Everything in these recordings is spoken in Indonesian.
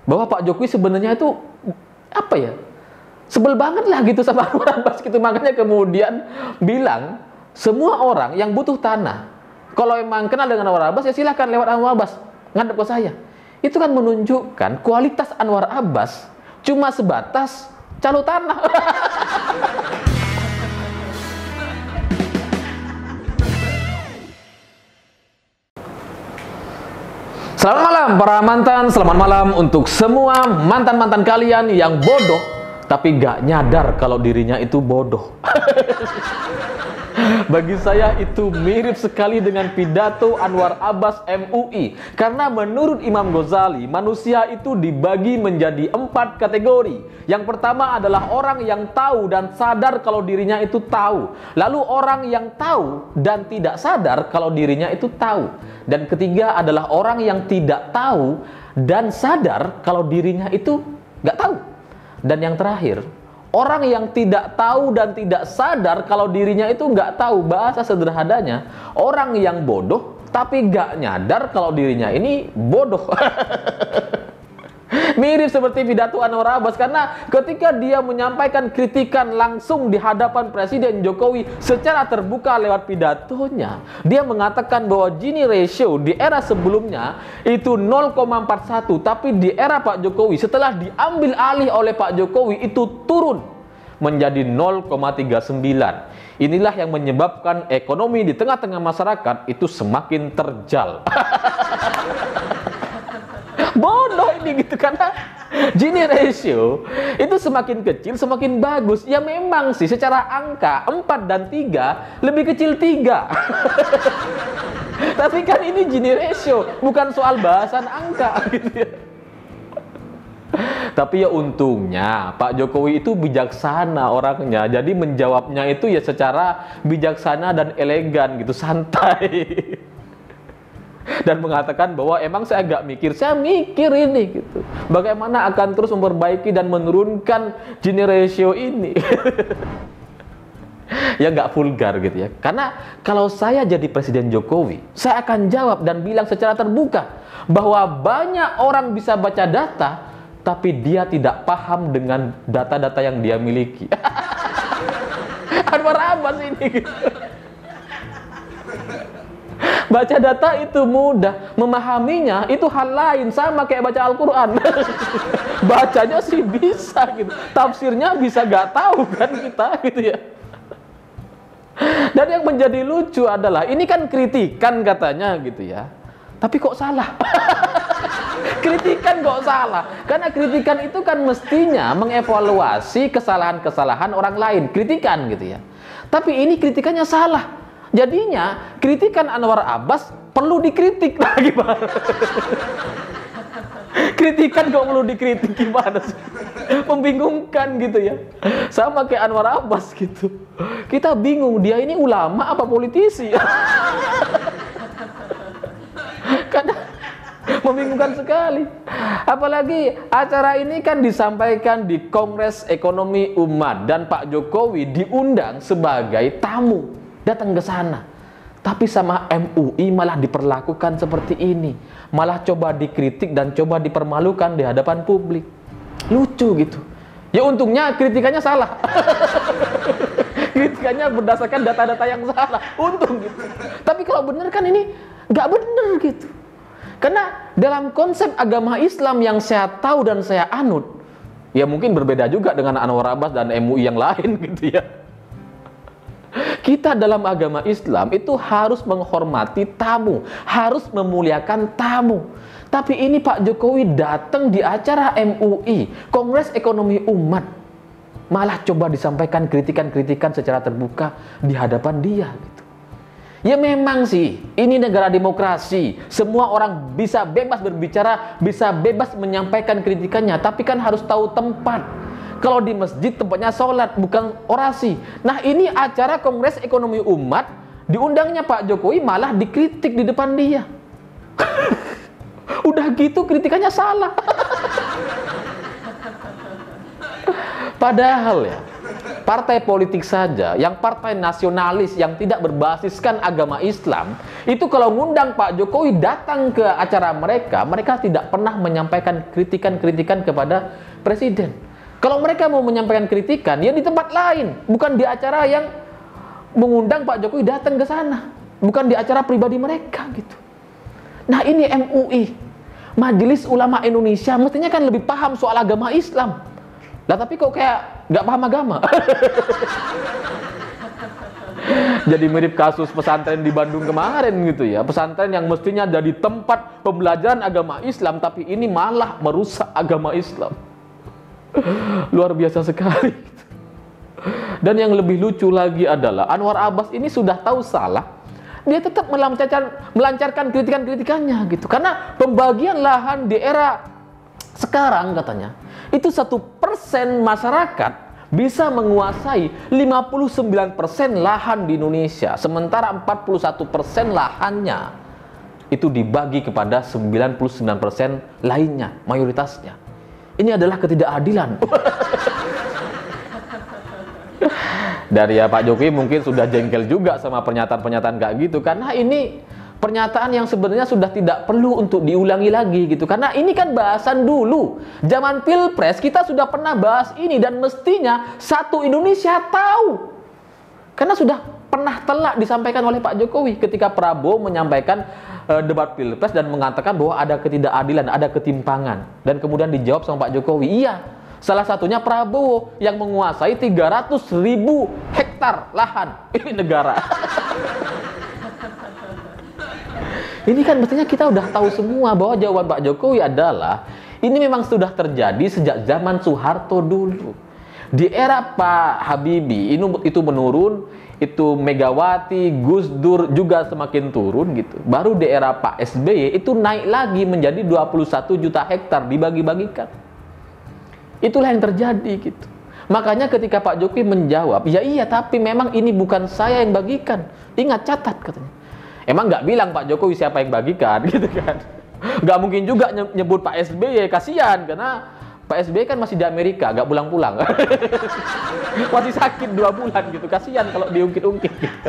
bahwa Pak Jokowi sebenarnya itu apa ya? Sebel banget lah gitu sama Anwar Abbas gitu. Makanya kemudian bilang semua orang yang butuh tanah, kalau emang kenal dengan Anwar Abbas ya silahkan lewat Anwar Abbas ngadep ke saya. Itu kan menunjukkan kualitas Anwar Abbas cuma sebatas calo tanah. Selamat malam para mantan, selamat malam untuk semua mantan-mantan kalian yang bodoh tapi gak nyadar kalau dirinya itu bodoh. Bagi saya itu mirip sekali dengan pidato Anwar Abbas MUI. Karena menurut Imam Ghazali, manusia itu dibagi menjadi 4 kategori. Yang pertama adalah orang yang tahu dan sadar kalau dirinya itu tahu. Lalu orang yang tahu dan tidak sadar kalau dirinya itu tahu. Dan ketiga adalah orang yang tidak tahu dan sadar kalau dirinya itu nggak tahu. Dan yang terakhir, orang yang tidak tahu dan tidak sadar kalau dirinya itu nggak tahu. Bahasa sederhananya, orang yang bodoh tapi nggak nyadar kalau dirinya ini bodoh. Mirip seperti pidato Anwar Abbas, karena ketika dia menyampaikan kritikan langsung di hadapan Presiden Jokowi secara terbuka lewat pidatonya, dia mengatakan bahwa Gini ratio di era sebelumnya itu 0,41, tapi di era Pak Jokowi setelah diambil alih oleh Pak Jokowi itu turun menjadi 0,39. Inilah yang menyebabkan ekonomi di tengah-tengah masyarakat itu semakin terjal. Bodoh ini gitu, karena Gini ratio itu semakin kecil semakin bagus. Ya memang sih secara angka 4 dan 3 lebih kecil 3. Tapi kan ini Gini ratio, bukan soal bahasan angka gitu ya. Tapi ya untungnya Pak Jokowi itu bijaksana orangnya. Jadi menjawabnya itu ya secara bijaksana dan elegan gitu, santai. Dan mengatakan bahwa emang saya nggak mikir, saya mikir ini gitu. Bagaimana akan terus memperbaiki dan menurunkan Gini ratio ini. Ya nggak vulgar gitu ya. Karena kalau saya jadi Presiden Jokowi, saya akan jawab dan bilang secara terbuka bahwa banyak orang bisa baca data, tapi dia tidak paham dengan data-data yang dia miliki. Anwar Abbas ini gitu. Baca data itu mudah, memahaminya itu hal lain, sama kayak baca Al-Quran. Bacanya sih bisa gitu, tafsirnya bisa gak tahu kan kita gitu ya. Dan yang menjadi lucu adalah ini kan kritikan katanya gitu ya, tapi kok salah. Kritikan kok salah, karena kritikan itu kan mestinya mengevaluasi kesalahan-kesalahan orang lain, kritikan gitu ya. Tapi ini kritikannya salah. Jadinya kritikan Anwar Abbas perlu dikritik lagi, Pak. Kritikan kok perlu dikritik, gimana sih? Membingungkan gitu ya. Sama kayak Anwar Abbas gitu. Kita bingung, dia ini ulama apa politisi? Karena membingungkan sekali. Apalagi acara ini kan disampaikan di Kongres Ekonomi Umat dan Pak Jokowi diundang sebagai tamu datang ke sana. Tapi sama MUI malah diperlakukan seperti ini. Malah coba dikritik dan coba dipermalukan di hadapan publik. Lucu gitu. Ya untungnya kritikannya salah. Kritikannya berdasarkan data-data yang salah. Untung gitu. Tapi kalau benar kan ini nggak benar gitu. Karena dalam konsep agama Islam yang saya tahu dan saya anut, ya mungkin berbeda juga dengan Anwar Abbas dan MUI yang lain gitu ya. Kita dalam agama Islam itu harus menghormati tamu, harus memuliakan tamu. Tapi ini Pak Jokowi datang di acara MUI, Kongres Ekonomi Umat, malah coba disampaikan kritikan-kritikan secara terbuka di hadapan dia gitu. Ya memang sih, ini negara demokrasi, semua orang bisa bebas berbicara, bisa bebas menyampaikan kritikannya, tapi kan harus tahu tempat. Kalau di masjid tempatnya sholat, bukan orasi. Nah ini acara Kongres Ekonomi Umat, diundangnya Pak Jokowi malah dikritik di depan dia. Udah gitu kritikannya salah. Padahal ya, partai politik saja, yang partai nasionalis yang tidak berbasiskan agama Islam, itu kalau ngundang Pak Jokowi datang ke acara mereka, mereka tidak pernah menyampaikan kritikan-kritikan kepada presiden. Kalau mereka mau menyampaikan kritikan, ya di tempat lain, bukan di acara yang mengundang Pak Jokowi datang ke sana, bukan di acara pribadi mereka gitu. Nah, ini MUI, Majelis Ulama Indonesia, mestinya kan lebih paham soal agama Islam. Lah tapi kok kayak nggak paham agama. Jadi mirip kasus pesantren di Bandung kemarin gitu ya. Pesantren yang mestinya jadi tempat pembelajaran agama Islam, tapi ini malah merusak agama Islam. Luar biasa sekali. Dan yang lebih lucu lagi adalah Anwar Abbas ini sudah tahu salah, dia tetap melancarkan kritikan-kritikannya gitu. Karena pembagian lahan di era sekarang katanya, itu 1% masyarakat bisa menguasai 59% lahan di Indonesia, sementara 41% lahannya itu dibagi kepada 99% lainnya, mayoritasnya. Ini adalah ketidakadilan. Dan ya Pak Jokowi mungkin sudah jengkel juga sama pernyataan-pernyataan kayak gitu, karena ini pernyataan yang sebenarnya sudah tidak perlu untuk diulangi lagi gitu. Karena ini kan bahasan dulu. Zaman Pilpres kita sudah pernah bahas ini dan mestinya satu Indonesia tahu. Karena sudah pernah telak disampaikan oleh Pak Jokowi ketika Prabowo menyampaikan debat Pilpres dan mengatakan bahwa ada ketidakadilan, ada ketimpangan. Dan kemudian dijawab sama Pak Jokowi, iya, salah satunya Prabowo yang menguasai 300.000 hektar lahan. Ini negara. Ini kan mestinya kita udah tahu semua bahwa jawaban Pak Jokowi adalah ini memang sudah terjadi sejak zaman Soeharto dulu. Di era Pak Habibie itu menurun, itu Megawati, Gus Dur juga semakin turun gitu. Baru di era Pak SBY itu naik lagi menjadi 21 juta hektar dibagi-bagikan. Itulah yang terjadi gitu. Makanya ketika Pak Jokowi menjawab, ya iya tapi memang ini bukan saya yang bagikan. Ingat, catat katanya. Emang nggak bilang Pak Jokowi siapa yang bagikan gitu kan. Nggak mungkin juga nyebut Pak SBY, kasihan karena Pak SBY kan masih di Amerika, nggak pulang-pulang. Masih sakit 2 bulan gitu, kasihan kalau diungkit-ungkit gitu.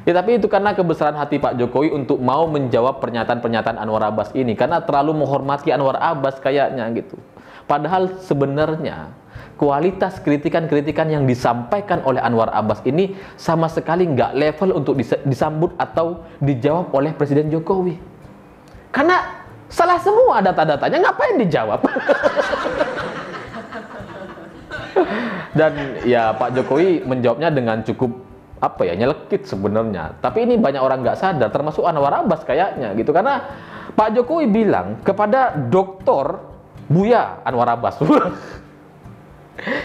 Ya tapi itu karena kebesaran hati Pak Jokowi untuk mau menjawab pernyataan-pernyataan Anwar Abbas ini, karena terlalu menghormati Anwar Abbas kayaknya gitu. Padahal sebenarnya kualitas kritikan-kritikan yang disampaikan oleh Anwar Abbas ini sama sekali nggak level untuk disambut atau dijawab oleh Presiden Jokowi. Karena salah semua data-datanya, ngapain dijawab? Dan ya Pak Jokowi menjawabnya dengan cukup nyelekit sebenarnya. Tapi ini banyak orang nggak sadar, termasuk Anwar Abbas kayaknya gitu. Karena Pak Jokowi bilang kepada Dr. Buya Anwar Abbas.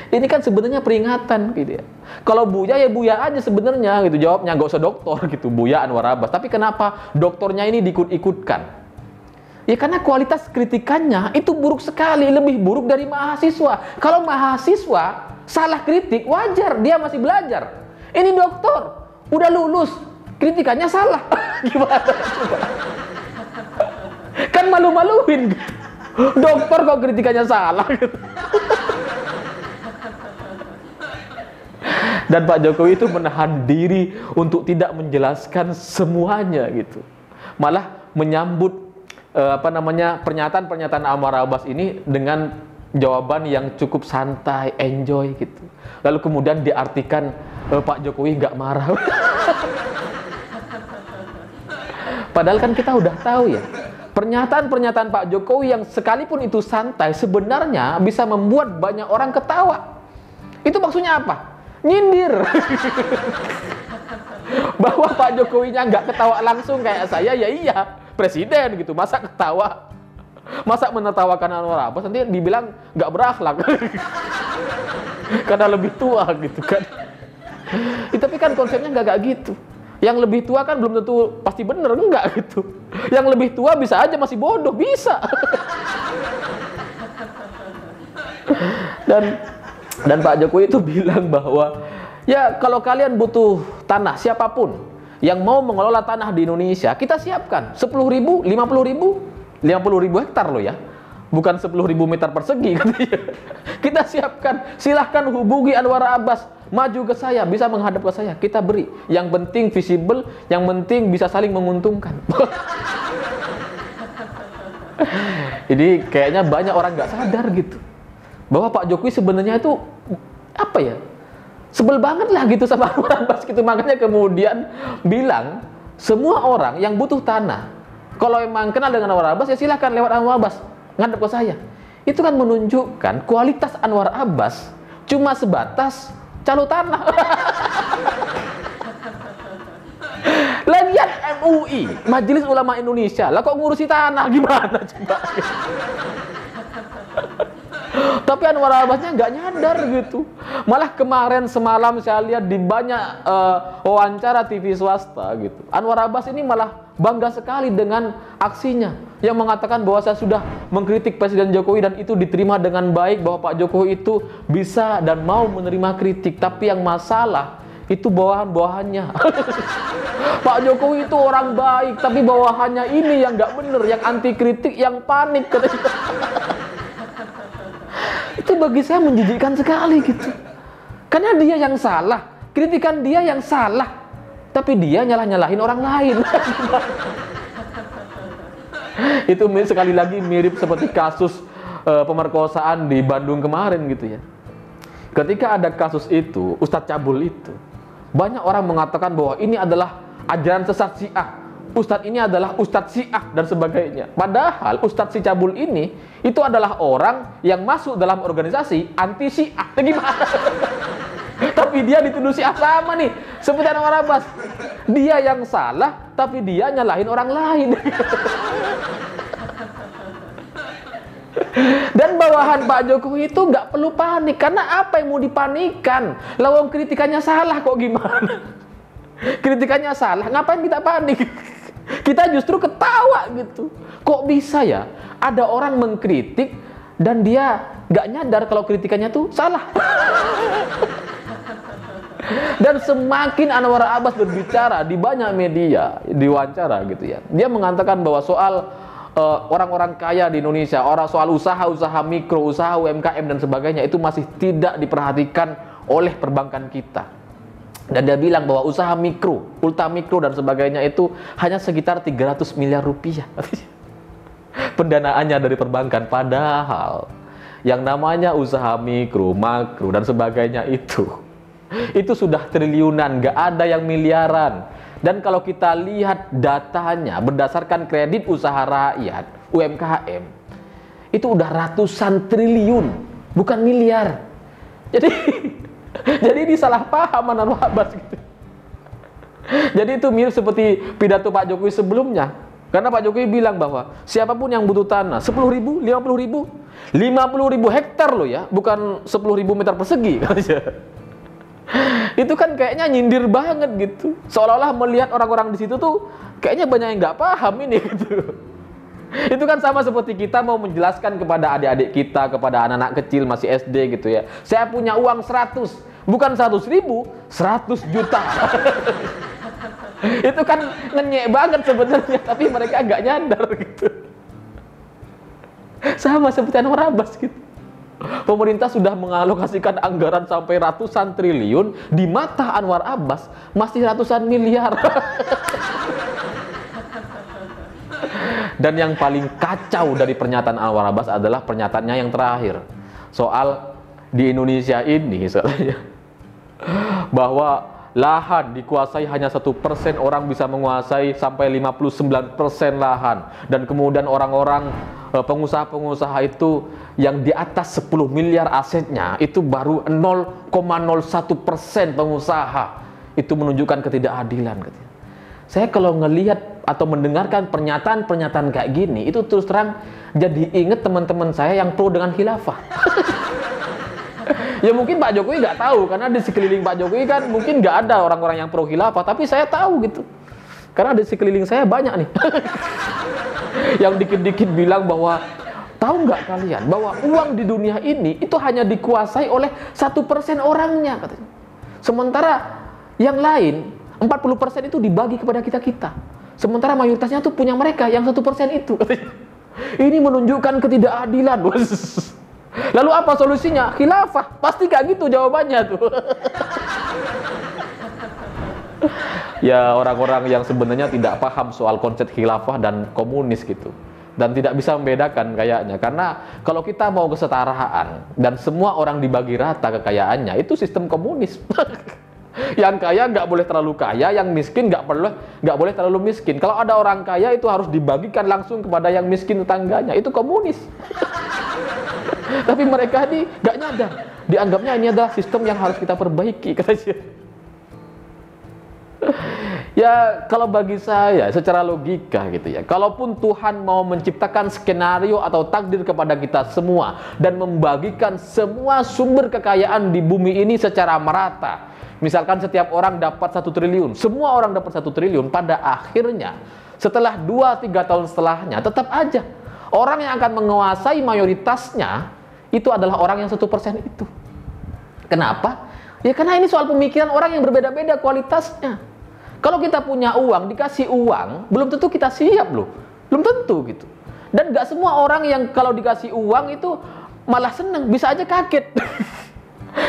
Ini kan sebenarnya peringatan gitu ya. Kalau Buya ya Buya aja sebenarnya gitu jawabnya, nggak usah doktor gitu, Buya Anwar Abbas. Tapi kenapa doktornya ini diikut-ikutkan? Ya karena kualitas kritikannya itu buruk sekali, lebih buruk dari mahasiswa. Kalau mahasiswa salah kritik wajar, dia masih belajar. Ini doktor udah lulus, kritikannya salah. Gimana coba? Kan malu-maluin gitu. Dokter kok kritikannya salah gitu. Dan Pak Jokowi itu menahan diri untuk tidak menjelaskan semuanya gitu. Malah menyambut pernyataan-pernyataan Anwar Abbas ini dengan jawaban yang cukup santai, enjoy gitu. Lalu kemudian diartikan Pak Jokowi nggak marah. Padahal kan kita udah tahu ya, pernyataan-pernyataan Pak Jokowi yang sekalipun itu santai sebenarnya bisa membuat banyak orang ketawa. Itu maksudnya apa? Nyindir. Bahwa Pak Jokowinya nggak ketawa langsung kayak saya, ya iya presiden gitu, masa ketawa, masa menertawakan Anwar Abbas nanti dibilang nggak berakhlak. Karena lebih tua gitu kan. Tapi kan konsepnya nggak gitu. Yang lebih tua kan belum tentu pasti bener, enggak gitu. Yang lebih tua bisa aja masih bodoh, bisa. Dan Pak Jokowi itu bilang bahwa ya kalau kalian butuh tanah, siapapun yang mau mengelola tanah di Indonesia, kita siapkan 10.000, 50.000 hektar loh ya. bukan 10.000 meter persegi katanya. Kita siapkan, silahkan hubungi Anwar Abbas, maju ke saya, bisa menghadap ke saya, kita beri. Yang penting visible, yang penting bisa saling menguntungkan. Jadi kayaknya banyak orang nggak sadar gitu, bahwa Pak Jokowi sebenarnya itu apa ya, sebel banget lah gitu sama Anwar Abbas gitu. Makanya kemudian bilang, semua orang yang butuh tanah, kalau emang kenal dengan Anwar Abbas, ya silahkan lewat Anwar Abbas, ngadep ke saya. Itu kan menunjukkan kualitas Anwar Abbas cuma sebatas calo tanah. Lagian MUI, Majelis Ulama Indonesia, lah kok ngurusi tanah gimana coba? Tapi Anwar Abbasnya nggak nyadar gitu. Malah kemarin semalam saya lihat di banyak wawancara TV swasta gitu, Anwar Abbas ini malah bangga sekali dengan aksinya, yang mengatakan bahwa saya sudah mengkritik Presiden Jokowi dan itu diterima dengan baik, bahwa Pak Jokowi itu bisa dan mau menerima kritik. Tapi yang masalah itu bawahan-bawahannya. Pak Jokowi itu orang baik, tapi bawahannya ini yang nggak bener, yang anti kritik, yang panik. Itu bagi saya menjijikkan sekali gitu. Karena dia yang salah, kritikan dia yang salah, tapi dia nyalah-nyalahin orang lain. Itu sekali lagi mirip seperti kasus pemerkosaan di Bandung kemarin gitu ya. Ketika ada kasus itu, Ustadz Cabul itu, banyak orang mengatakan bahwa ini adalah ajaran sesat Syiah, Ustadz ini adalah Ustadz Syiah dan sebagainya. Padahal Ustadz si Cabul ini itu adalah orang yang masuk dalam organisasi anti Syiah. Gimana? Tapi dia dituduh Syiah, sama nih seperti Anwar Abbas. Dia yang salah, tapi dia nyalahin orang lain. Dan bawahan Pak Jokowi itu nggak perlu panik, karena apa yang mau dipanikan? Lawang kritikannya salah kok, gimana? Kritikannya salah, ngapain kita panik? Kita justru ketawa gitu. Kok bisa ya ada orang mengkritik dan dia nggak nyadar kalau kritikannya tuh salah? Dan semakin Anwar Abbas berbicara di banyak media, diwawancara gitu ya, dia mengatakan bahwa soal orang-orang kaya di Indonesia, soal usaha-usaha mikro, usaha UMKM dan sebagainya itu masih tidak diperhatikan oleh perbankan kita. Dan dia bilang bahwa usaha mikro, ultra mikro dan sebagainya itu hanya sekitar 300 miliar rupiah pendanaannya dari perbankan. Padahal yang namanya usaha mikro, makro dan sebagainya itu sudah triliunan, nggak ada yang miliaran. Dan kalau kita lihat datanya berdasarkan kredit usaha rakyat, UMKM, itu udah ratusan triliun, bukan miliar. Jadi ini salah paham Anwar Abbas gitu. Jadi itu mirip seperti pidato Pak Jokowi sebelumnya. Karena Pak Jokowi bilang bahwa siapapun yang butuh tanah, 10.000, 50.000, 50.000 hektar loh ya, bukan 10.000 meter persegi. Itu kan kayaknya nyindir banget gitu, seolah-olah melihat orang-orang di situ tuh kayaknya banyak yang nggak paham ini gitu. Itu kan sama seperti kita mau menjelaskan kepada adik-adik kita, kepada anak-anak kecil masih SD gitu ya, saya punya uang 100, bukan 100.000, 100 juta. Itu kan ngenyek banget sebenarnya, tapi mereka nggak nyadar gitu. Sama seperti Anwar Abbas gitu. Pemerintah sudah mengalokasikan anggaran sampai ratusan triliun, di mata Anwar Abbas masih ratusan miliar. Dan yang paling kacau dari pernyataan Anwar Abbas adalah pernyataannya yang terakhir, soal di Indonesia ini bahwa lahan dikuasai hanya 1%, orang bisa menguasai sampai 59% lahan. Dan kemudian orang-orang pengusaha-pengusaha itu yang di atas 10 miliar asetnya itu baru 0,01% pengusaha. Itu menunjukkan ketidakadilan. Saya kalau ngelihat atau mendengarkan pernyataan-pernyataan kayak gini, itu terus terang jadi inget teman-teman saya yang pro dengan khilafah. Ya mungkin Pak Jokowi nggak tahu, karena di sekeliling Pak Jokowi kan mungkin nggak ada orang-orang yang pro khilafah, tapi saya tahu gitu, karena di sekeliling saya banyak nih yang dikit-dikit bilang bahwa, tahu nggak kalian bahwa uang di dunia ini itu hanya dikuasai oleh 1% orangnya katanya, sementara yang lain 40% itu dibagi kepada kita-kita, sementara mayoritasnya tuh punya mereka yang 1% itu katanya. Ini menunjukkan ketidakadilan. Lalu apa solusinya? Khilafah. Pasti kayak gitu jawabannya tuh. Ya, orang-orang yang sebenarnya tidak paham soal konsep khilafah dan komunis gitu, dan tidak bisa membedakan kayaknya. Karena kalau kita mau kesetaraan dan semua orang dibagi rata kekayaannya, itu sistem komunis. Yang kaya nggak boleh terlalu kaya, yang miskin nggak boleh terlalu miskin. Kalau ada orang kaya itu harus dibagikan langsung kepada yang miskin tetangganya. Itu komunis. Tapi mereka ini nggak nyadar, dianggapnya ini adalah sistem yang harus kita perbaiki, katanya. Ya, kalau bagi saya secara logika gitu ya, kalaupun Tuhan mau menciptakan skenario atau takdir kepada kita semua dan membagikan semua sumber kekayaan di bumi ini secara merata, misalkan setiap orang dapat 1 triliun, semua orang dapat 1 triliun, pada akhirnya setelah 2-3 tahun setelahnya tetap aja orang yang akan menguasai mayoritasnya itu adalah orang yang 1% itu. Kenapa? Ya karena ini soal pemikiran orang yang berbeda-beda kualitasnya. Kalau kita punya uang, dikasih uang, belum tentu kita siap loh. Belum tentu gitu. Dan gak semua orang yang kalau dikasih uang itu malah seneng, bisa aja kaget.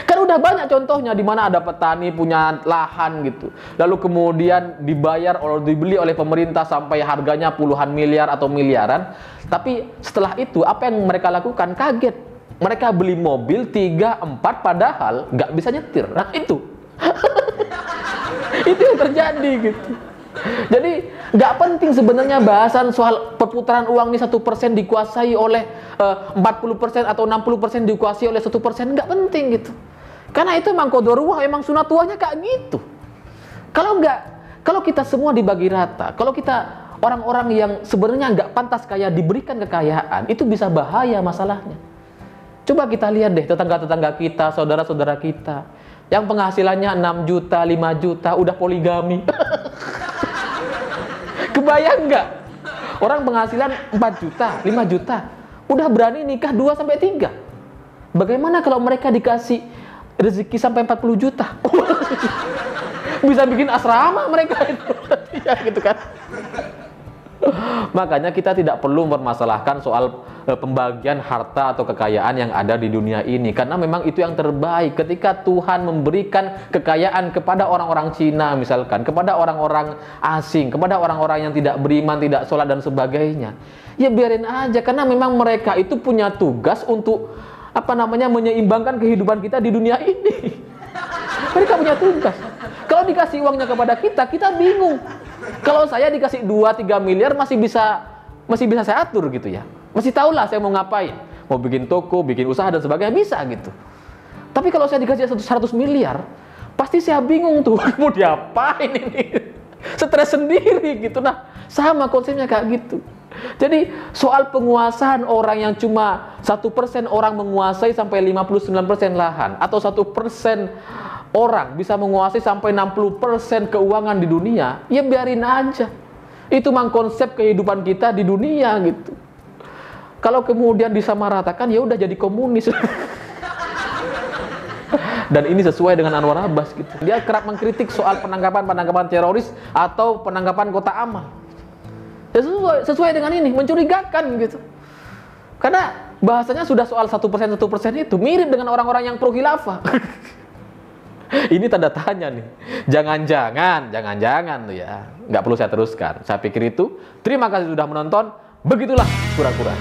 Kan udah banyak contohnya di mana ada petani punya lahan gitu. Lalu kemudian dibayar atau dibeli oleh pemerintah sampai harganya puluhan miliar atau miliaran. Tapi setelah itu apa yang mereka lakukan? Kaget. Mereka beli mobil 3-4 padahal nggak bisa nyetir. Nah itu. Itu yang terjadi gitu. Jadi nggak penting sebenarnya bahasan soal perputaran uang ini 1% dikuasai oleh 40% atau 60% dikuasai oleh 1%, nggak penting gitu. Karena itu memang qadar emang sunatullahnya kayak gitu. Kalau kita semua dibagi rata, kalau kita orang-orang yang sebenarnya nggak pantas kaya diberikan kekayaan, itu bisa bahaya masalahnya. Coba kita lihat deh tetangga-tetangga kita, saudara-saudara kita yang penghasilannya 6 juta, 5 juta, udah poligami. Kebayang nggak? Orang penghasilan 4 juta, 5 juta, udah berani nikah 2-3. Bagaimana kalau mereka dikasih rezeki sampai 40 juta? Bisa bikin asrama mereka itu. Ya gitu kan. Makanya kita tidak perlu mempermasalahkan soal pembagian harta atau kekayaan yang ada di dunia ini, karena memang itu yang terbaik. Ketika Tuhan memberikan kekayaan kepada orang-orang Cina misalkan, kepada orang-orang asing, kepada orang-orang yang tidak beriman, tidak sholat dan sebagainya, ya biarin aja, karena memang mereka itu punya tugas untuk menyeimbangkan kehidupan kita di dunia ini. Mereka punya tugas. Kalau dikasih uangnya kepada kita, kita bingung. Kalau saya dikasih 2-3 miliar masih bisa saya atur gitu ya. Masih tahulah saya mau ngapain. Mau bikin toko, bikin usaha dan sebagainya, bisa gitu. Tapi kalau saya dikasih 100 miliar, pasti saya bingung tuh. Mau diapain ini? Stres sendiri gitu. Nah, sama konsepnya kayak gitu. Jadi soal penguasaan orang yang cuma 1% orang menguasai sampai 59% lahan, atau 1% orang bisa menguasai sampai 60% keuangan di dunia, ya biarin aja. Itu memang konsep kehidupan kita di dunia gitu. Kalau kemudian disamaratakan, ya udah jadi komunis. Dan ini sesuai dengan Anwar Abbas gitu. Dia kerap mengkritik soal penangkapan teroris atau penangkapan kota amal. Ya sesuai dengan ini, mencurigakan gitu. Karena bahasanya sudah soal 1% itu mirip dengan orang-orang yang pro khilafah. Ini tanda tanya nih. Jangan tuh ya. Nggak perlu saya teruskan. Saya pikir itu. Terima kasih sudah menonton. Begitulah kura-kura.